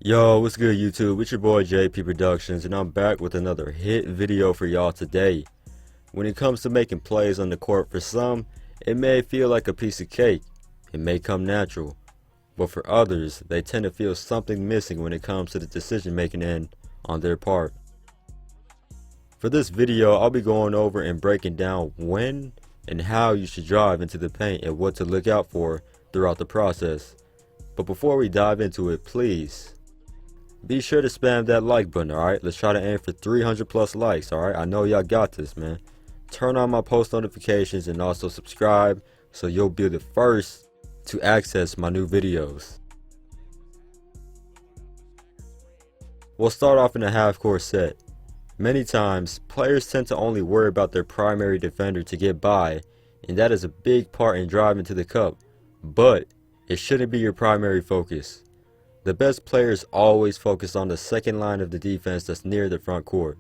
Yo, what's good YouTube? It's your boy JP Productions and I'm back with another hit video for y'all today. When it comes to making plays on the court, for some, it may feel like a piece of cake. It may come natural. But for others, they tend to feel something missing when it comes to the decision making end on their part. For this video, I'll be going over and breaking down when and how you should drive into the paint and what to look out for throughout the process. But before we dive into it, please be sure to spam that like button, alright? Let's try to aim for 300 plus likes, alright? I know y'all got this, man. Turn on my post notifications and also subscribe so you'll be the first to access my new videos. We'll start off in a half-court set. Many times, players tend to only worry about their primary defender to get by, and that is a big part in driving to the cup. But it shouldn't be your primary focus. The best players always focus on the second line of the defense that's near the front court.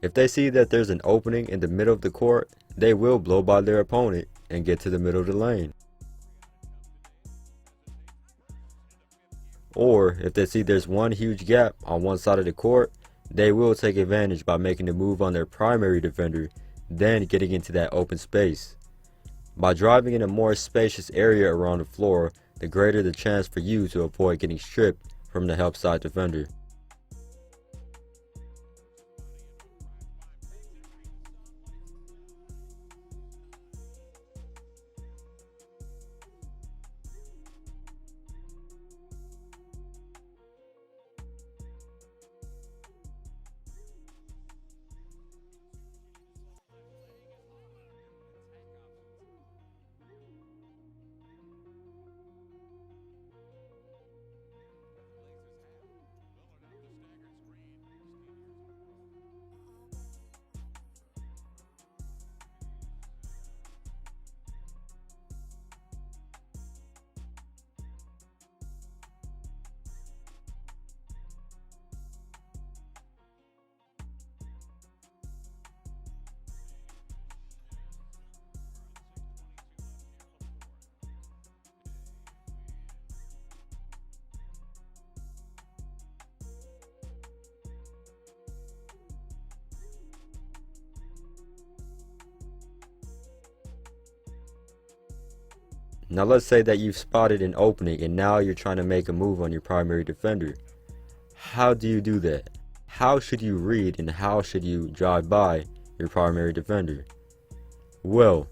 If they see that there's an opening in the middle of the court, they will blow by their opponent and get to the middle of the lane. Or if they see there's one huge gap on one side of the court, they will take advantage by making a move on their primary defender, then getting into that open space. By driving in a more spacious area around the floor, the greater the chance for you to avoid getting stripped from the help side defender. Now let's say that you've spotted an opening and now you're trying to make a move on your primary defender. How do you do that? How should you read and how should you drive by your primary defender? Well,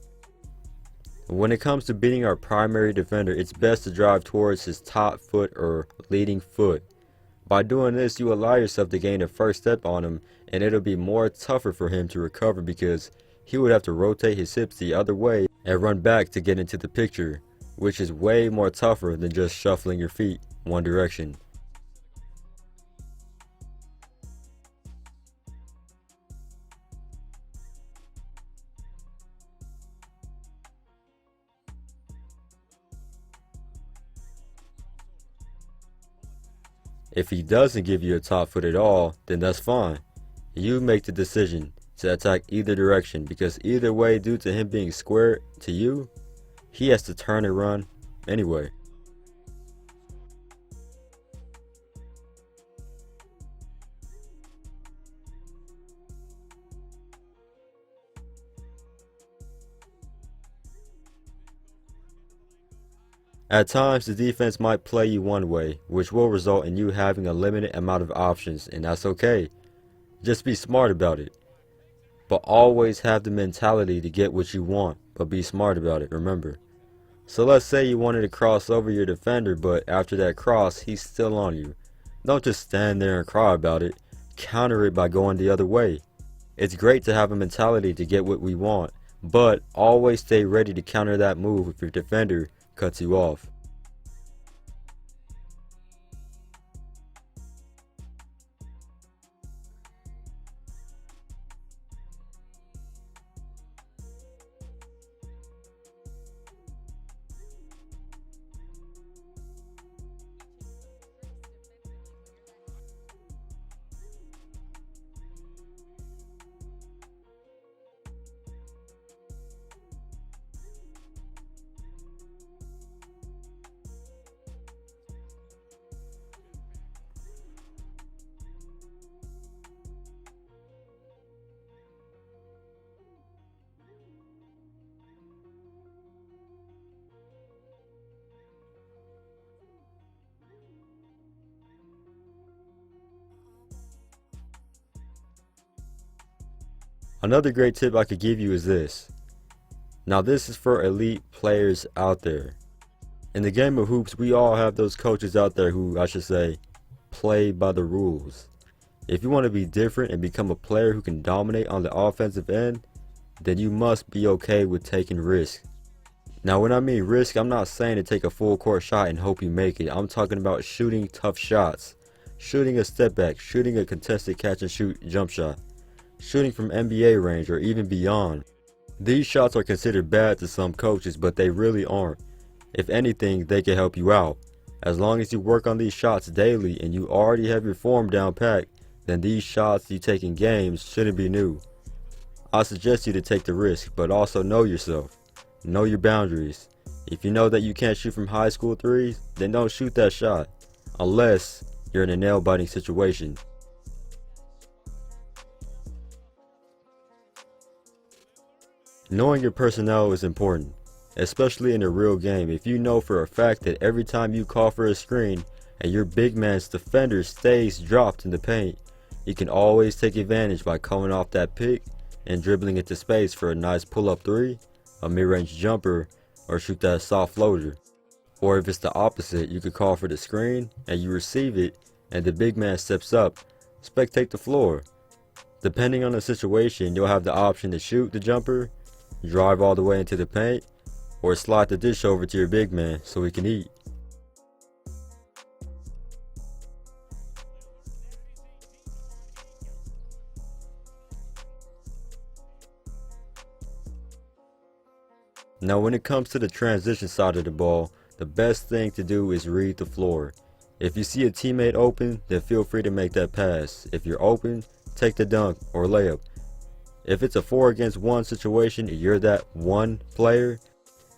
when it comes to beating our primary defender, it's best to drive towards his top foot or leading foot. By doing this, you allow yourself to gain a first step on him, and it'll be more tougher for him to recover because he would have to rotate his hips the other way and run back to get into the picture, which is way more tougher than just shuffling your feet one direction. If he doesn't give you a top foot at all, then that's fine. You make the decision to attack either direction because either way, due to him being square to you, he has to turn and run anyway. At times, the defense might play you one way, which will result in you having a limited amount of options, and that's okay. Just be smart about it. But always have the mentality to get what you want, but be smart about it, remember. So let's say you wanted to cross over your defender, but after that cross, he's still on you. Don't just stand there and cry about it. Counter it by going the other way. It's great to have a mentality to get what we want, but always stay ready to counter that move if your defender cuts you off. Another great tip I could give you is this. Now this is for elite players out there. In the game of hoops, we all have those coaches out there who, I should say, play by the rules. If you want to be different and become a player who can dominate on the offensive end, then you must be okay with taking risks. Now when I mean risk, I'm not saying to take a full court shot and hope you make it. I'm talking about shooting tough shots, shooting a step back, shooting a contested catch and shoot jump shot, shooting from NBA range or even beyond. These shots are considered bad to some coaches, but they really aren't. If anything, they can help you out. As long as you work on these shots daily and you already have your form down pat, then these shots you take in games shouldn't be new. I suggest you to take the risk, but also know yourself. Know your boundaries. If you know that you can't shoot from high school threes, then don't shoot that shot, unless you're in a nail-biting situation. Knowing your personnel is important, especially in a real game. If you know for a fact that every time you call for a screen and your big man's defender stays dropped in the paint, you can always take advantage by coming off that pick and dribbling into space for a nice pull-up three, a mid-range jumper, or shoot that soft floater. Or if it's the opposite, you could call for the screen and you receive it and the big man steps up, spectate the floor. Depending on the situation, you'll have the option to shoot the jumper, drive all the way into the paint, or slide the dish over to your big man so he can eat. Now when it comes to the transition side of the ball, the best thing to do is read the floor. If you see a teammate open, then feel free to make that pass. If you're open, take the dunk or layup. If it's a 4-against-1 situation and you're that one player,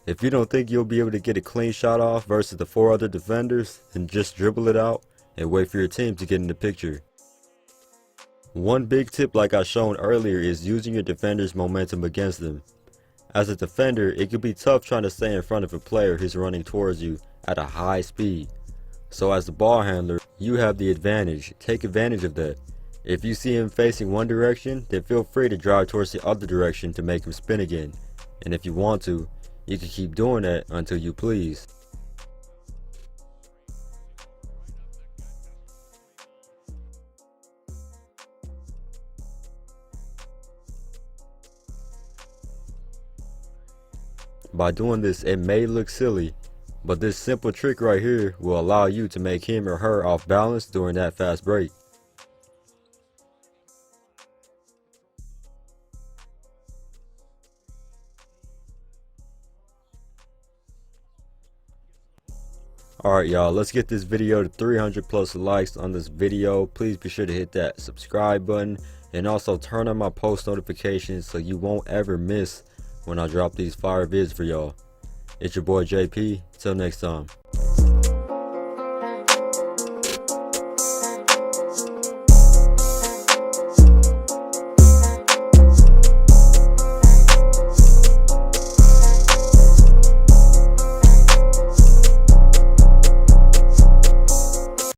if you don't think you'll be able to get a clean shot off versus the 4 other defenders, then just dribble it out and wait for your team to get in the picture. One big tip like I shown earlier is using your defender's momentum against them. As a defender, it can be tough trying to stay in front of a player who's running towards you at a high speed. So as the ball handler, you have the advantage. Take advantage of that. If you see him facing one direction, then feel free to drive towards the other direction to make him spin again. And if you want to, you can keep doing that until you please. By doing this, it may look silly, but this simple trick right here will allow you to make him or her off balance during that fast break. Alright y'all, let's get this video to 300 plus likes on this video. Please be sure to hit that subscribe button and also turn on my post notifications so you won't ever miss when I drop these fire vids for y'all. It's your boy JP. Till next time.